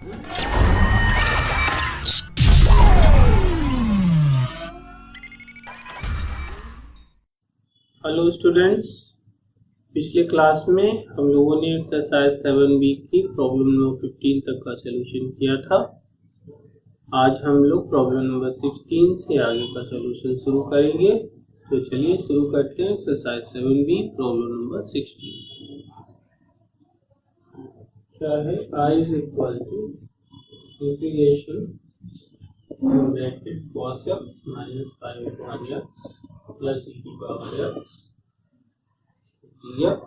Hello students, पिछले class में हम लोगों ने एक्सरसाइज 7B की प्रॉब्लम नंबर 15 तक का सलूशन किया था। आज हम लोग प्रॉब्लम नंबर 16 से आगे का सलूशन शुरू करेंगे। तो चलिए शुरू करते हैं एक्सरसाइज 7B प्रॉब्लम नंबर 16। क्या है? I is equal to integration bracket cos x minus 5/x plus e की पावर x dx।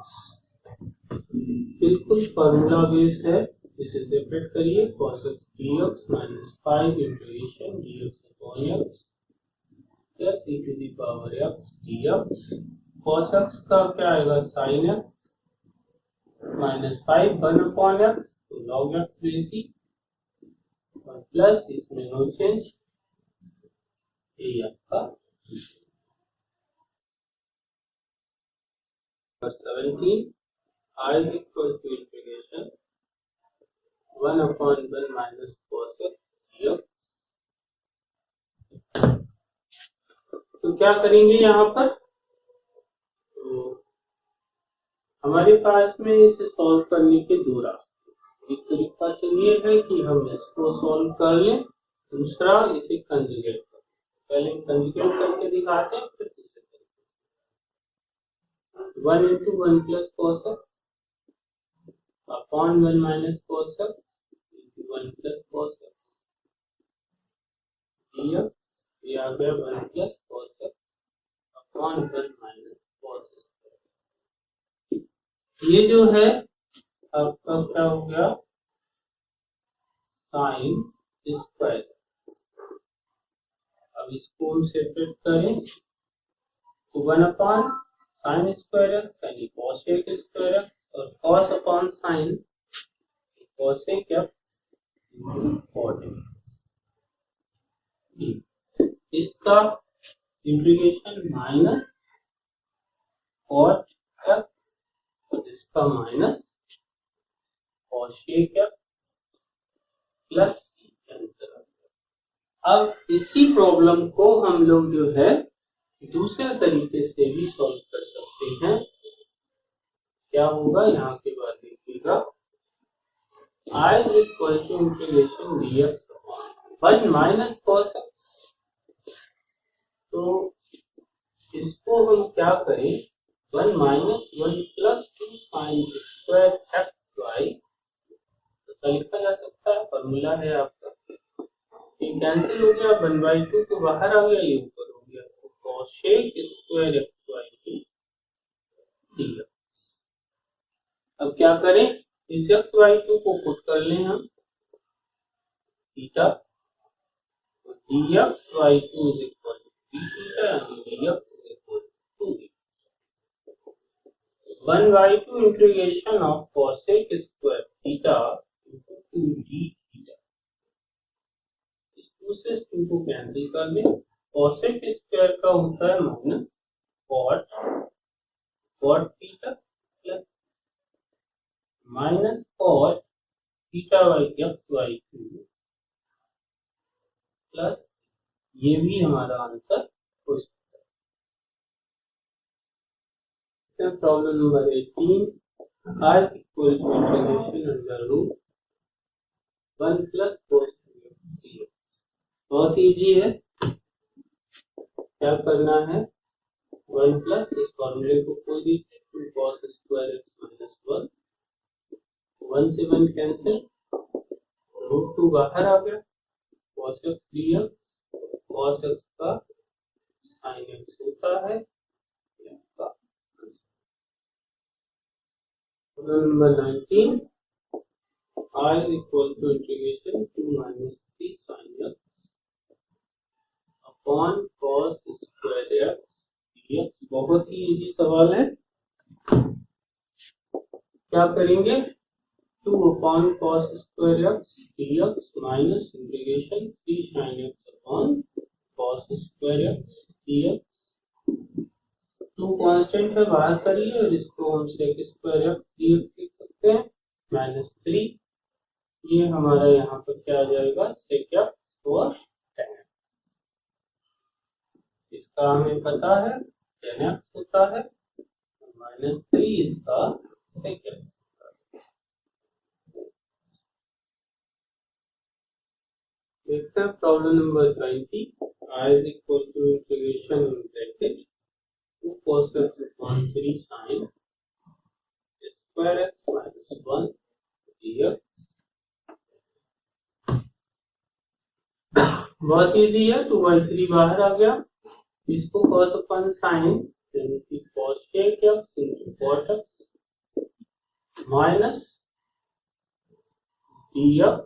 बिल्कुल फार्मूला बेस्ड है, इसे सेपरेट करिए। cos x dx minus 5 integration dx upon x plus e to the power x dx। cos x का क्या आएगा? sin x minus 5 1 upon x तो log x बेसी और प्लस इसमें नो चेंज, ये आपका 17। I is equal to integration 1 upon 1 minus cos x dx। तो क्या करेंगे यहाँ पर? तो हमारे पास में इसे सॉल्व करने के दो रास्ते। एक तरीका तो ये है कि हम इसको सॉल्व कर लें, दूसरा इसे कंजुगेट कर। पहले कंजुगेट करके दिखाते हैं, फिर दूसरे तरीके। 1 into 1 plus cos x upon 1 minus cos x into 1 plus cos x dx। ये आ गया 1 plus cos x upon 1 minus cos x। ये जो है आपका क्या हो गया? Sine square. अब इसको हम सेपरेट करें तो 1 अपॉन साइन स्क्वायर एक्स यानी cosec स्क्वायर एक्स और cos upon sine cosec x cot x. इसका इंटीग्रेशन माइनस cot एक्स, इसका minus cosec x plus cancel. अब इसी प्रॉब्लम को हम लोग जो है दूसरे तरीके से भी सॉल्व कर सकते हैं। क्या होगा यहाँ के बाद देखिएगा। I is equal to integration dx 1 minus cos x। तो इसको हम क्या करें? 1 minus 1 plus 2 sine square x by लिखा जा सकता है। फॉर्मूला है आपका, ये कैंसिल हो गया। 1/2 तो बाहर आ गया, ये ऊपर हो गया। तो cosec square x by dx। अब क्या करें? इस x/2 को पुट कर लें हम थीटा, तो dx/2 is equal to theta यानी dx is equal to 1/2 integration of cosec square theta into 2d theta. इस 2 से 2 को कैंसिल कर दें। cosec स्क्वायर का होता है minus cot theta plus minus cot theta by x by 2 plus ये भी हमारा आंसर हो सकता है। Problem number 18। I equal to integration under root 1 plus cos 2x। बहुत इजी है। क्या करना है? 1 प्लस इस फॉर्मूले को खोल दीजिए, 2 cos स्क्वायर x माइनस 1, 1 से 1 कैंसिल, रूट 2 बाहर आ गया। cos x dx, cos x का sin x होता है। Number 19। I equal to integration 2 minus 3 sin x upon cos square x dx। बहुत ही इजी सवाल है। क्या करेंगे? 2 upon cos square x dx minus integration 3 sin x upon cos square x dx। 2 constant है, बाहर करिए और इसको हम sec स्क्वायर x dx लिख सकते हैं। माइनस 3 ये हमारा यहाँ पर क्या आ जाएगा sec x और tan x। इसका हमें पता है tan x होता है -3, इसका sec x। देखते हैं problem number 20। I is equal to integration in bracket 2 cos x upon 3 sin square x minus 1 dx। बहुत इजी है, 2/3 बाहर आ गया। इसको cos अपन sin cos x into cot x minus dx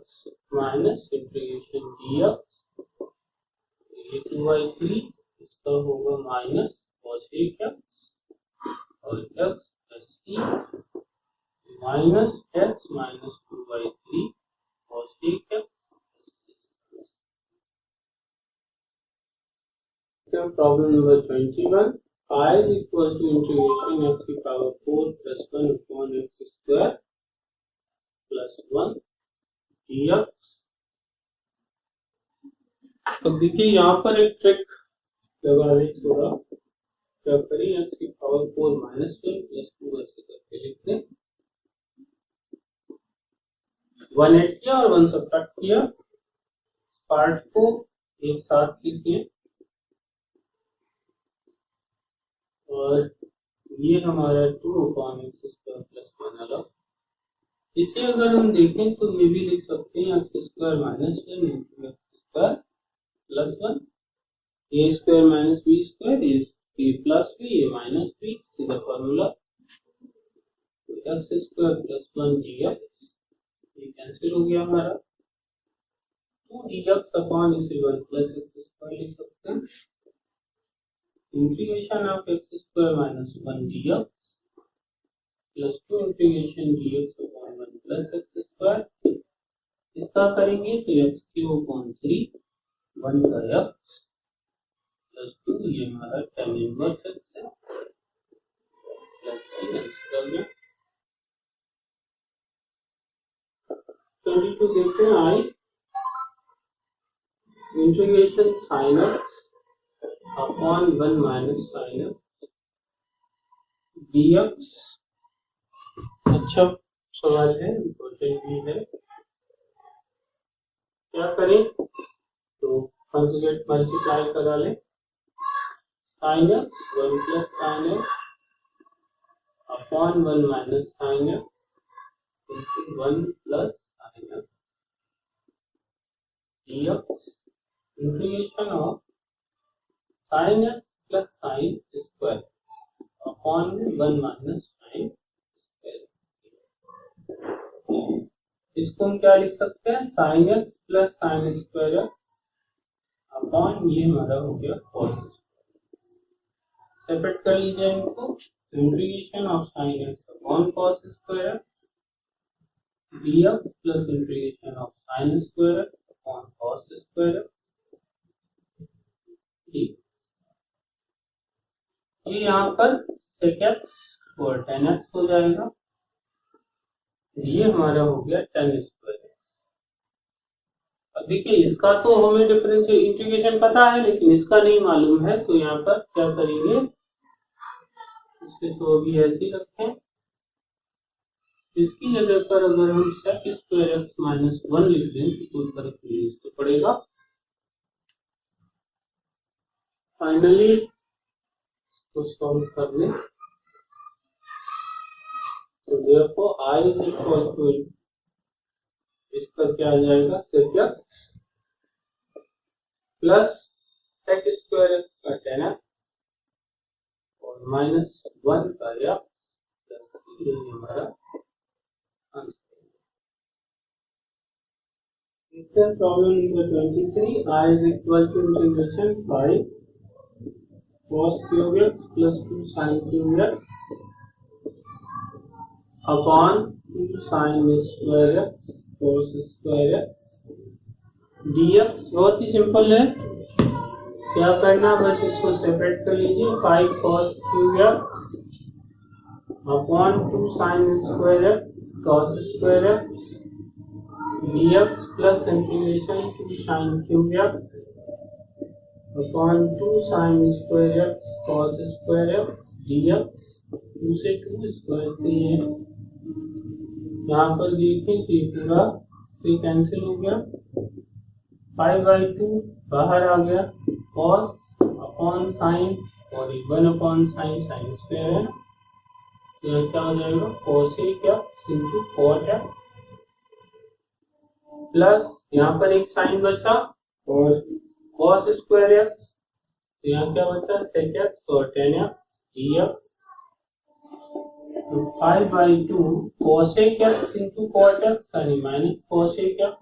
minus integration dx, ये 2/3, इसका होगा माइनस cos x और x plus c minus x minus 2/3 cos x। Problem number 21। I is equal to integration x की power 4 plus 1 upon x square plus 1 dx। अब देखिए यहाँ पर एक ट्रिक लगा रहे, थोड़ा क्या करें, x की पावर 4 माइनस 1 प्लस 2 ऐसे करके लिखते हैं। 1 ऐड किया और 1 सब्ट्रैक्ट किया, पार्ट को एक साथ लिखिए और ये हमारा 2 upon x square plus 1 अलग। इसे अगर हम देखें तो ये भी लिख सकते हैं x square minus 1 into x square plus 1, a square minus b square, a plus b, a minus b, सीधा formula x square plus 1 dx, ये कैंसिल हो गया हमारा। 2 dx अपॉन इसे 1 plus x square लिख सकते हैं। Integration of x square minus 1 dx plus 2 integration dx upon 1 plus x square, इसका करेंगे तो x cube upon 3 1 का x प्लस 2, ये हमारा tan इनवर्स x है प्लस c कर गया। 22 देखते हैं। I integration sin x upon 1 minus sin x dx। अच्छा सवाल है, इम्पोर्टेंट भी है। क्या करें तो कंजुगेट मल्टीप्लाई करा लें, sin x 1 plus sin x upon 1 minus sin x into 1 plus sin x dx। Integration of sin x plus sin square upon 1 minus sin square. इसको हम क्या लिख सकते हैं, sin x plus sin square x upon ये हमारा हो गया cos स्क्वायर। सेपरेट कर लीजिए इनको, integration of sin x upon cos square x dx plus integration of sin square x upon cos square x। ये यहाँ पर sec x और tan x हो जाएगा, ये हमारा हो गया tan स्क्वायर x। अब देखिए इसका तो हमें डिफरेंशियल इंटीग्रेशन पता है लेकिन इसका नहीं मालूम है, तो यहाँ पर क्या करेंगे, इसे तो अभी ऐसे ही रखें। इसकी जगह पर अगर हम sec स्क्वायर x माइनस 1 लिख दें तो कोई फर्क नहीं इसको पड़ेगा। फाइनली तो सॉल्व कर लें, तो देखो I इज इक्वल टू, इसका क्या आ जाएगा, sec x plus sec square x का tan x और माइनस 1 का x प्लस ये हमारा answer. Problem number 23। I is equal to integration 5 cos cube x plus 2 sin cube x upon 2 sin square x cos square x dx। बहुत ही simple है, क्या करना, बस इसको सेपरेट कर लीजिए। 5 cos cube x upon 2 sin square x cos square x dx plus integration 2 sin cube x upon 2 sin square x cos square x dx 2 से 2 स्क्वायर से ये यहाँ पर देखें कि पूरा से कैंसिल हो गया, 5/2 बाहर आ गया, cos अपॉन साइन और 1 अपॉन साइन साइन स्क्वायर है, यह क्या हो जाएगा cosec x into cot x plus यहाँ पर एक साइन बचा और cos स्क्वायर x, तो यहाँ क्या बचा sec x और tan x dx 5/2 cosec x into cot x यानी माइनस cosec x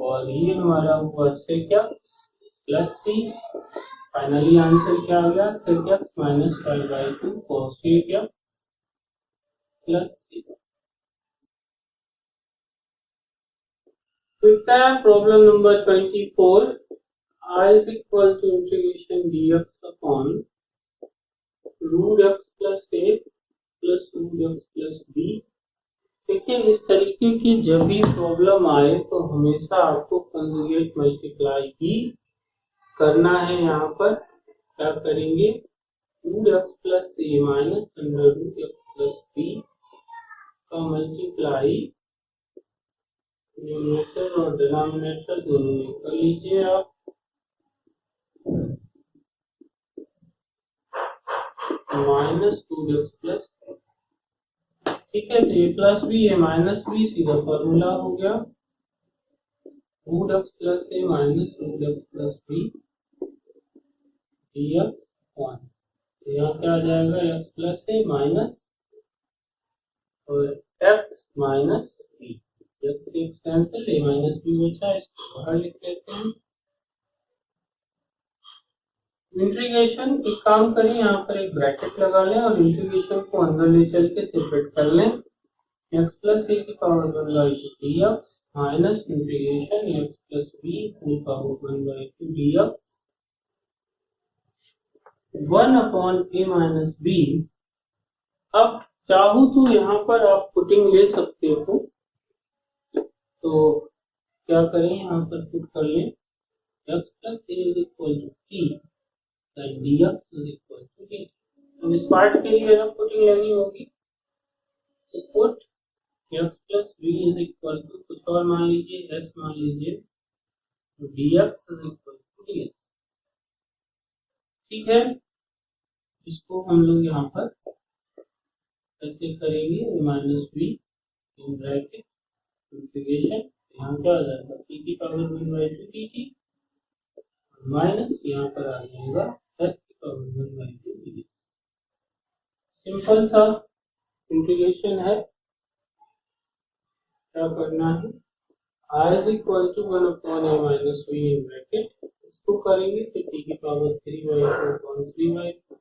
और ये हमारा हुआ sec x plus c, finally answer क्या आ गया sec x minus 5/2 cosec x plus c। Fifth है problem number 24, I is equal to integration dx upon root x plus a plus root x plus b। देखिए इस तरीके की जब भी problem आए तो हमेशा आपको कंजुगेट मल्टीप्लाई ही करना है। यहाँ पर क्या करेंगे root x plus a minus under root x plus b का मल्टीप्लाई न्यूमरेटर और डिनोमिनेटर दोनों में कर लीजिए आप। माइनस रूट एक्स प्लस, ठीक है, तो a plus b a minus b सीधा फॉर्मूला हो गया root x plus a minus root x plus b dx 1। यहाँ क्या आ जाएगा एक्स प्लस ए माइनस और एक्स माइनस बी, एक्स से x cancel, a minus b बचा, इसको बाहर लिख लेते हैं। इंटीग्रेशन एक काम करें, यहाँ पर एक ब्रैकेट लगा लें और इंटीग्रेशन को अंदर ले चल के सेपरेट कर लें। x प्लस ए की power 1/2 dx minus integration x plus B की power 1/2 dx 1 upon A minus B. अब चाहूँ तो यहाँ पर आप पुटिंग ले सकते हो, तो क्या करें यहाँ पर पुट कर लें x plus A is equal to t dx is equal to d। अब इस पार्ट के लिए जब पुटिंग लेनी होगी तो put x plus B is equal to कुछ और मान लीजिए s मान लीजिए, तो dx is equal to ds। ठीक है, इसको हम लोग यहाँ पर ऐसे करेंगे minus be in bracket integration, यहाँ क्या आ जाएगा t की पावर 1/2 dt माइनस यहाँ पर आ जाएगा s की पावर 1/2 dt। सिंपल सा इंटीग्रेशन है, क्या करना है I is equal to 1 upon a minus b in bracket, इसको करेंगे तो t की पावर 3/2 upon 3/2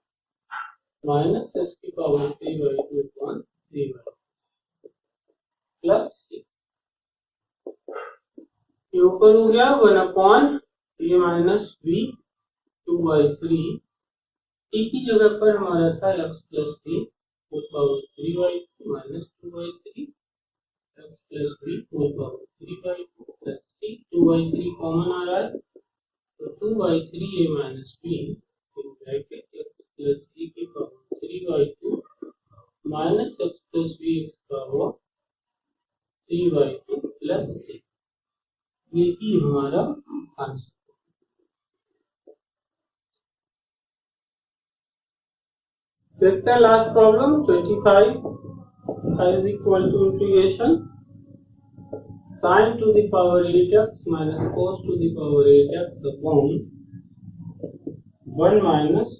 माइनस s की पावर 3/2 upon 3/2 प्लस ये ऊपर हो गया 1 upon a minus b 2/3, t की जगह पर हमारा था x plus b whole power 3/2 minus 2/3 x plus b whole power 3/2 plus t 2/3 common आ रहा है तो 2/3 a minus b in bracket x plus b की power 3/2 minus x plus b x power 3/2 plus c, ये ही हमारा answer. देखते हैं last problem 25, I is equal to integration sin to the power 8x minus cos to the power 8x upon 1 minus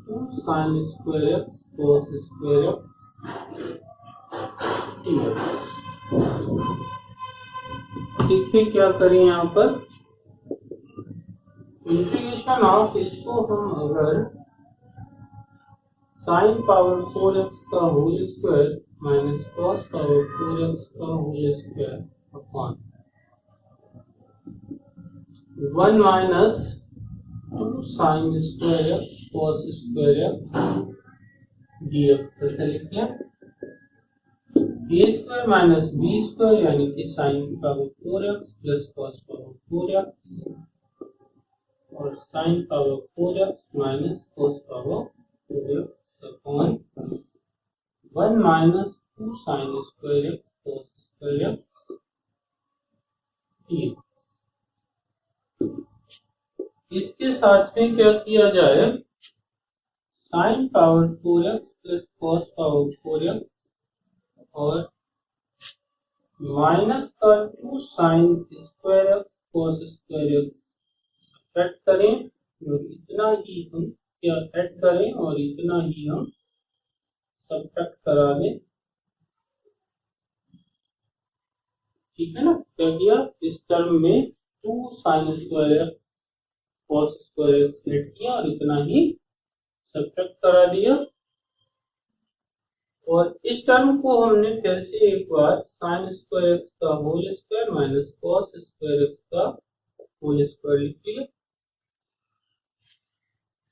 2 sin square x cos square x dx। देखिए क्या करें यहाँ पर integration of, इसको हम अगर साइन पावर 4x का whole square minus cos power 4x का whole square upon 1 minus 2 sine square x cos square x dx ऐसे लिख लें। A square minus B square यानी कि साइन की power 4x plus cos power 4x और sign power 4x minus cos power 4x upon 1 minus 2 sine square x cos square x dx। इसके साथ में क्या किया जाए, sign power 4x plus cos power 4x और माइनस का 2 sine square x cos square x subtract करें और इतना ही हम क्या ऐड करें और इतना ही हम सब्ट्रैक्ट करा दें। ठीक है ना, क्या किया, इस टर्म में 2 sine square x cos square x add किया और इतना ही सब्ट्रैक्ट करा दिया। और इस टर्म को हमने फिर से एक बार साइन स्क्वायर एक्स का whole square minus cos square x का होल स्क्वायर लिख लिया।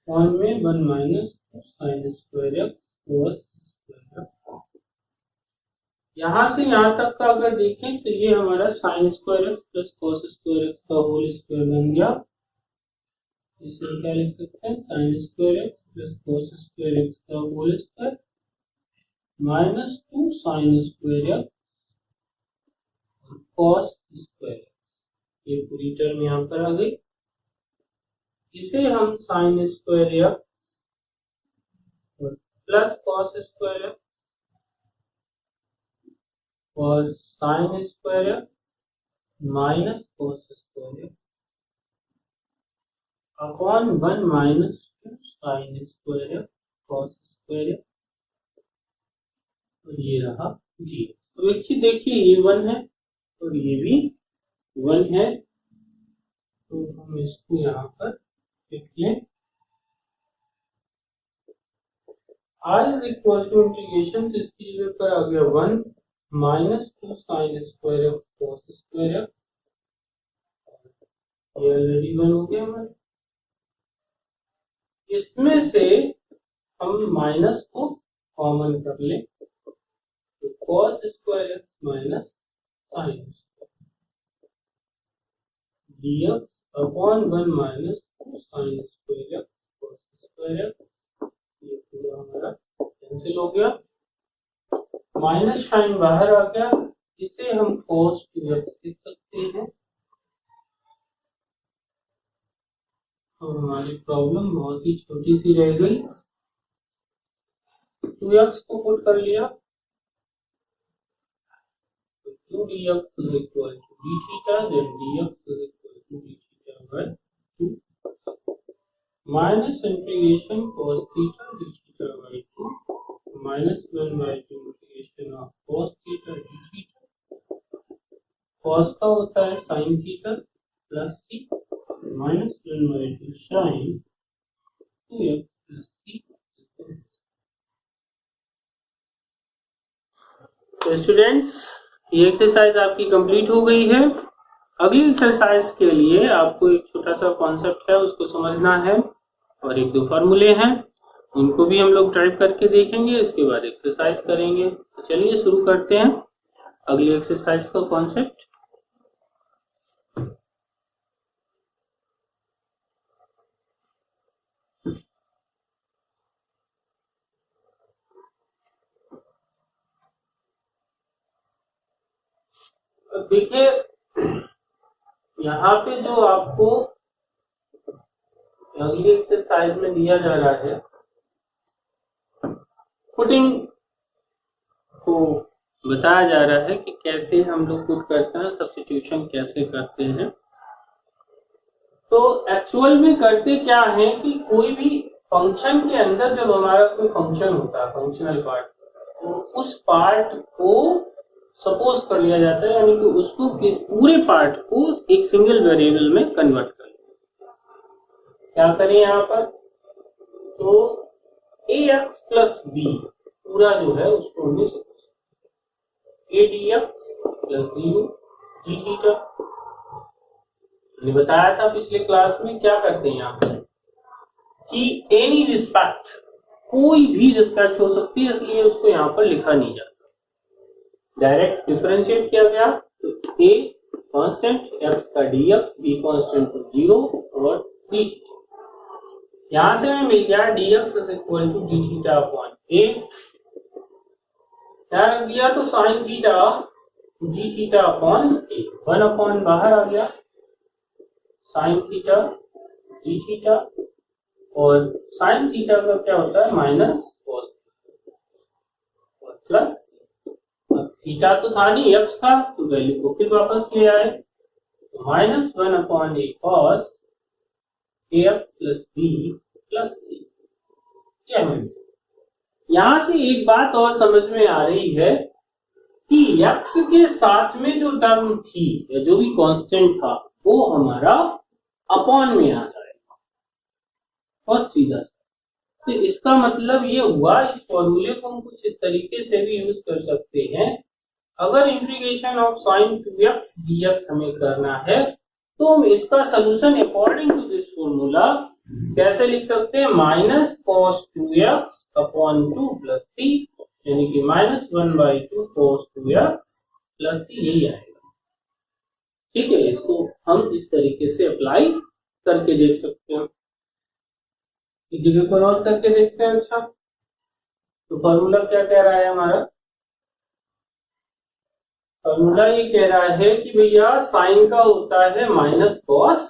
फॉर्म में 1 minus 2 sine square x cos square x. यहाँ से यहाँ तक का अगर देखें तो ये हमारा sine square x plus cos square x का होल स्क्वायर बन गया। इसे क्या लिख सकते हैं, sine square x plus cos square x का whole square minus 2 sine square x cos square x. ये पूरी टर्म यहाँ पर आ गई। इसे हम sine square x plus cos square x और sine square x minus cos square x upon 1 minus 2 sine square x cos square x और ये रहा जी। तो एक चीज देखिए, ये 1 है और ये भी 1 है, तो हम इसको यहाँ पर लिख लें। r is equal to integration, तो इसकी जगह पर आ गया 1 minus 2 sine square x cos square x, ये ऑलरेडी 1 हो गया हमारा। इसमें से हम माइनस को कॉमन कर लें तो cos square x minus sine square dx upon 1 minus 2 sine square x cos square x, ये पूरा हमारा कैंसिल हो गया। माइनस साइन बाहर आ गया, इसे हम cos 2x लिख सकते हैं। और हमारी प्रॉब्लम बहुत ही छोटी सी रह गई। 2x को पुट कर लिया, 2 dx is equal to d theta, then dx is equal to d theta by 2 minus integration cos theta d theta by 2 minus 1 by 2 integration of cos theta d theta। cos का होता है sin theta plus c minus 1 by 2 sin 2x plus c। तो students, ये exercise आपकी complete हो गई है। अगली एक्सरसाइज के लिए आपको एक छोटा सा कॉन्सेप्ट है, उसको समझना है और 1-2 फार्मूले हैं, उनको भी हम लोग टाइप करके देखेंगे। इसके बाद एक्सरसाइज करेंगे। तो चलिए शुरू करते हैं अगली एक्सरसाइज का कॉन्सेप्ट। देखिए, यहाँ पे जो आपको अगली एक्सरसाइज में दिया जा रहा है, पुटिंग को बताया जा रहा है कि कैसे हम लोग पुट करते हैं, सब्स्टिट्यूशन कैसे करते हैं। तो एक्चुअल में करते क्या है कि कोई भी फंक्शन के अंदर जब हमारा कोई फंक्शन होता है, फंक्शनल पार्ट, तो उस पार्ट को सपोज कर लिया जाता है, यानी कि उसको किस पूरे पार्ट को एक सिंगल वेरिएबल में कन्वर्ट कर लिया। क्या करें यहाँ पर, तो ax प्लस b पूरा जो है उसको हमने suppose a dx plus 0 d theta. मैंने बताया था पिछले क्लास में क्या करते हैं यहाँ पर कि एनी रिस्पेक्ट, कोई भी रिस्पेक्ट हो सकती है, इसलिए उसको यहाँ पर लिखा नहीं जाता। डायरेक्ट डिफरेंशिएट किया गया तो a कांस्टेंट, x का dx, b कांस्टेंट तो 0 और d यहां से हमें मिल गया dx is equal to d theta upon a, क्या रख दिया तो sin theta d theta upon a, 1 upon बाहर आ गया sin थीटा d थीटा और sin थीटा का क्या होता है माइनस cos और प्लस, अब थीटा तो था नहीं x था तो वैल्यू को फिर वापस ले आए तो minus 1 upon a cos ax plus b plus c। यहां से एक बात और समझ में आ रही है कि x के साथ में जो टर्म थी या जो भी कांस्टेंट था वो हमारा अपॉन में आ जाएगा, बहुत सीधा सा। तो इसका मतलब ये हुआ, इस फॉर्मूले को हम कुछ इस तरीके से भी यूज कर सकते हैं, अगर integration of sin 2x dx हमें करना है तो हम इसका solution according to this formula कैसे लिख सकते हैं, minus cos 2x upon 2 plus c, यानी कि minus 1/2 cos 2x plus c, यही आएगा। ठीक है, इसको हम इस तरीके से अप्लाई करके देख सकते हैं। इस जगह पर और करके देखते हैं। अच्छा, तो फॉर्मूला क्या कह रहा है हमारा, फॉर्मूला ये कह रहा है कि भैया साइन का होता है minus cos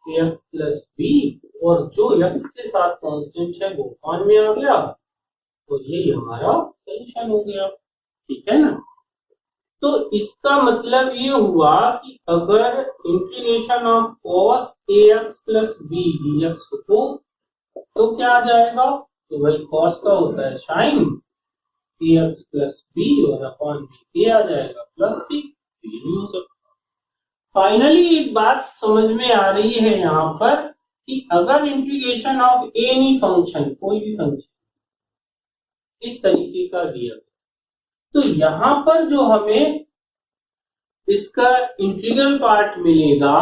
x plus b और जो एक्स के साथ कांस्टेंट है वो अपॉन में आ गया, तो यही हमारा सोल्यूशन हो गया। ठीक है ना, तो इसका मतलब ये हुआ कि अगर integration of cos ax plus b dx हो तो क्या आ जाएगा, तो भाई cos का होता है sin ax प्लस बी और अपॉन बी आ जाएगा प्लस सी, ये नहीं हो सकता। फाइनली एक बात समझ में आ रही है यहाँ पर कि अगर इंटीग्रेशन ऑफ एनी फंक्शन, कोई भी फंक्शन इस तरीके का दिया तो यहाँ पर जो हमें इसका इंटीग्रल पार्ट मिलेगा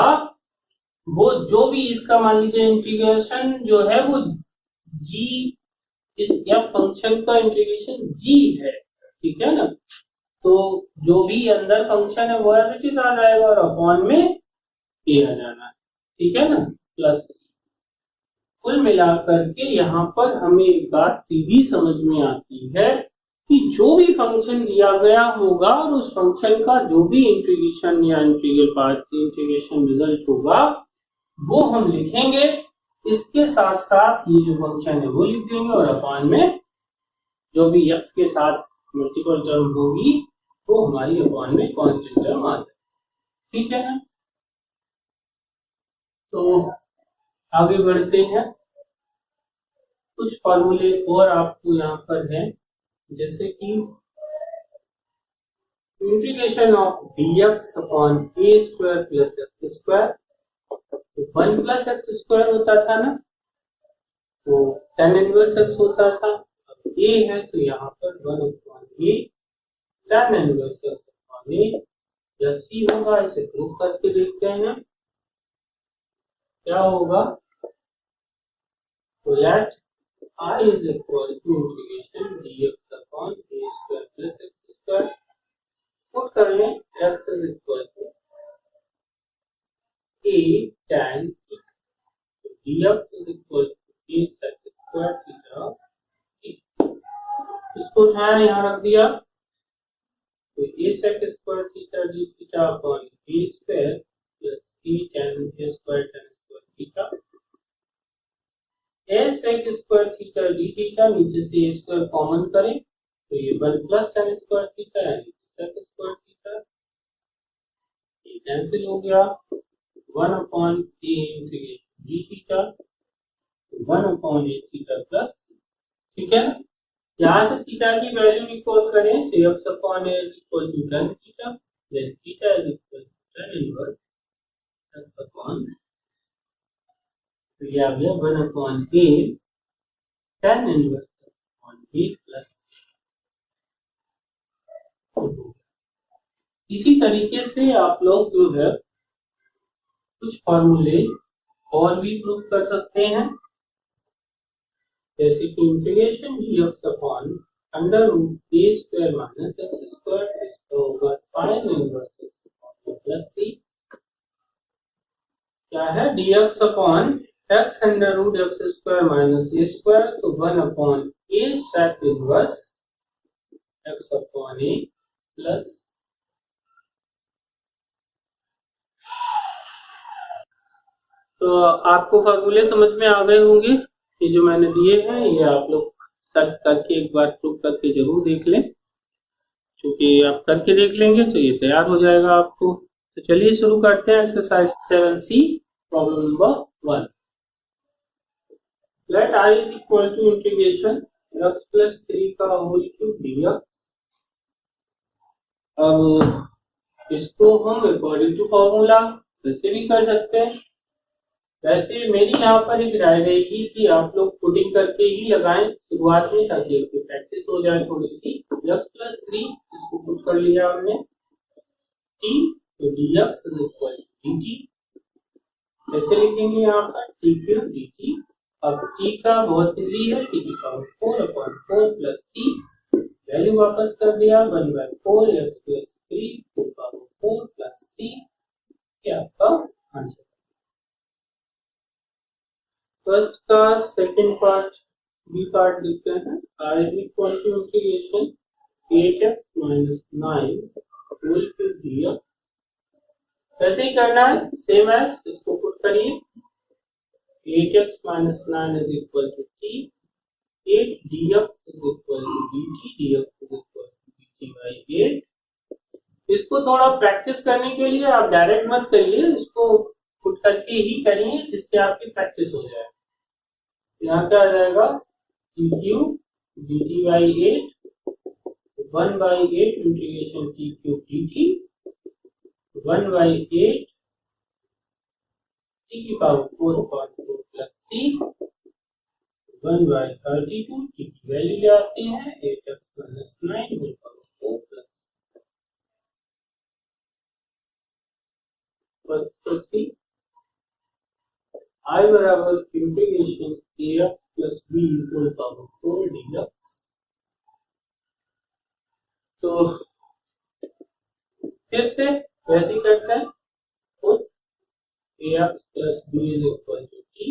वो जो भी इसका मान लीजिए इंटीग्रेशन जो है वो g इस या फंक्शन का इंटीग्रेशन g है, ठीक है ना, तो जो भी अंदर फंक्शन है वो एज इट इज आ जाएगा और अपॉन में a आ जाना है, ठीक है ना, प्लस। कुल मिलाकर के यहाँ पर हमें एक बात सीधी समझ में आती है कि जो भी फंक्शन दिया गया होगा और उस फंक्शन का जो भी इंटीग्रेशन या इंटीग्रल पार्ट इंटीग्रेशन रिजल्ट होगा वो हम लिखेंगे, इसके साथ साथ ये जो फंक्शन है वो लिख देंगे और अपॉन में जो भी x के साथ मल्टीपल टर्म होगी वो हमारी अपॉन में कांस्टेंट टर्म आ जाए। ठीक है ना, तो आगे बढ़ते हैं। कुछ फॉर्मूले और आपको यहाँ पर है, जैसे कि integration of dx upon a square plus x square, तो 1 प्लस एक्स स्क्वायर होता था ना, तो tan इनवर्स x होता था, अब a है तो यहाँ पर 1 upon a tan inverse x upon a plus c होगा। इसे प्रूव करके देखते हैं क्या होगा, तो late I is equal to integration dx upon a square plus x square, put कर लें x is equal to a tan dx is equal to a sec square theta, इसको उठाया यहाँ रख दिया, तो a sec square theta d theta upon a square plus a tan a square tan square theta, a sec square theta d theta, नीचे से a square common करें तो ये 1 प्लस tan स्क्वायर थीटा यानी sec स्क्वायर थीटा, ये cancel हो गया, 1 upon a integration d theta, 1 upon a theta plus, ठीक है ना, यहाँ से थीटा की वैल्यू निकाल करें तो x upon a is equal to tan theta, then theta is equal to tan inverse x upon, तो ये आ गया 1 upon a tan inverse upon a plus. इसी तरीके से आप लोग जो है कुछ फॉर्मूले और भी प्रूव कर सकते हैं, जैसे कि integration dx upon under root a square minus x square, इसका होगा sine inverse x plus c, क्या है dx upon x under root x square minus a square, तो 1 upon a sec inverse x upon a plus. तो आपको फॉर्मूले समझ में आ गए होंगे, ये जो मैंने दिए हैं ये आप लोग सर्च करके एक बार प्रूव करके जरूर देख लें, क्योंकि आप करके देख लेंगे तो ये तैयार हो जाएगा आपको। तो चलिए शुरू करते हैं exercise 7C problem number 1। Let I is equal to integration x plus 3 का होल क्यूब dx। अब इसको हम अकॉर्डिंग टू फॉर्मूला वैसे भी कर सकते हैं, वैसे मेरी यहाँ पर एक राय रहेगी कि आप लोग पुटिंग करके ही लगाएं शुरुआत में, ताकि आपकी प्रैक्टिस हो जाए थोड़ी सी। x प्लस 3 इसको पुट कर लिया हमने, t तो dx is equal to dt, कैसे लिखेंगे यहाँ पर t क्यूब dt। अब t का बहुत इजी है, t की power 4 upon 4 plus c, value वापस कर दिया 1/4 x प्लस 3 की पावर 4 प्लस c, ये आपका आंसर। फर्स्ट का सेकंड पार्ट बी पार्ट लिखते हैं। I is equal to integration 8x minus 9 whole cube dx, कैसे ही करना है सेम एज, इसको पुट करिए 8x minus 9 is equal to t, 8 dx is equal to dt, dx is equal to dt by 8। इसको थोड़ा practice करने के लिए आप डायरेक्ट मत करिए, इसको पुट करके ही करिए जिससे आपकी प्रैक्टिस हो जाए। यहाँ क्या आ जाएगा t cube dt by 8, 1/8 integration t cube dt, 1/8 t की power 4 upon 4 plus c, 1/32 t की वैल्यू ले आते हैं 8x minus 9 whole power 4 plus c। I बराबर integration ax plus b whole power 4 dx। तो फिर से वैसे ही करते हैं, तो ax plus b is equal to t,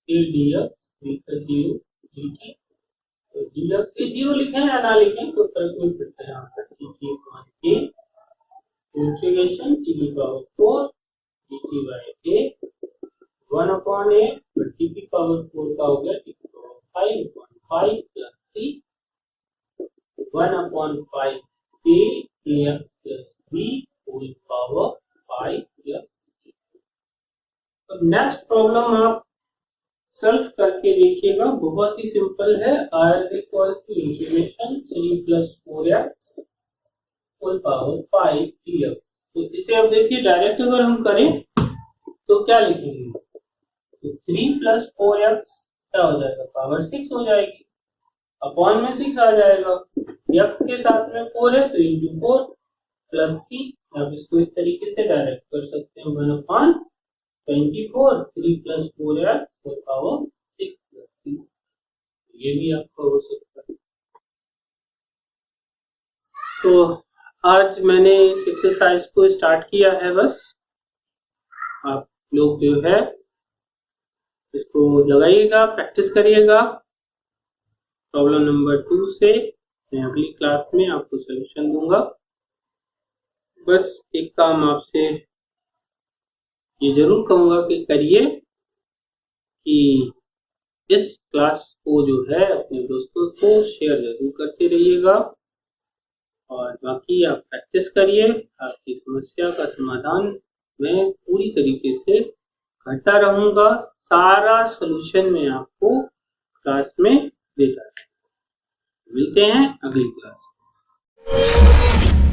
a dx b का 0 dt, तो dx के 0 लिखें या ना लिखें तो कैलकुलेट करते हैं यहाँ पर t की अपॉन a, इंटीग्रेशन t की power 4 dt by a, 1 upon a, t की पावर 4 का हो गया t की power 5 upon 5 plus c, 1 upon 5 a ax plus b whole power 5 plus c। अब नेक्स्ट प्रॉब्लम आप सॉल्व करके देखिएगा, बहुत ही सिंपल है। I is equal to integration 3 plus 4x whole power 5 dx। तो इसे अब देखिए डायरेक्ट अगर हम करें तो क्या लिखेंगे, तो 3 प्लस 4x क्या हो जाएगा, पावर 6 हो जाएगी, अपॉन में 6 आ जाएगा, x के साथ में 4 है तो इंटू 4 प्लस c। आप इसको इस तरीके से डायरेक्ट कर सकते हैं, 1 upon 24 3 plus 4x whole power 6 plus c, ये भी आपका हो सकता है। तो आज मैंने इस एक्सरसाइज को स्टार्ट किया है, बस आप लोग जो है इसको लगाइएगा, प्रैक्टिस करिएगा। प्रॉब्लम नंबर 2 से मैं अगली क्लास में आपको सॉल्यूशन दूंगा। बस एक काम आपसे ये जरूर कहूंगा कि करिए कि इस क्लास को जो है अपने दोस्तों को शेयर जरूर करते रहिएगा, और बाकी आप प्रैक्टिस करिए। आपकी समस्या का समाधान मैं पूरी तरीके से करता रहूंगा, सारा सॉल्यूशन मैं आपको क्लास में देता रहूंगा। मिलते हैं अगली क्लास में।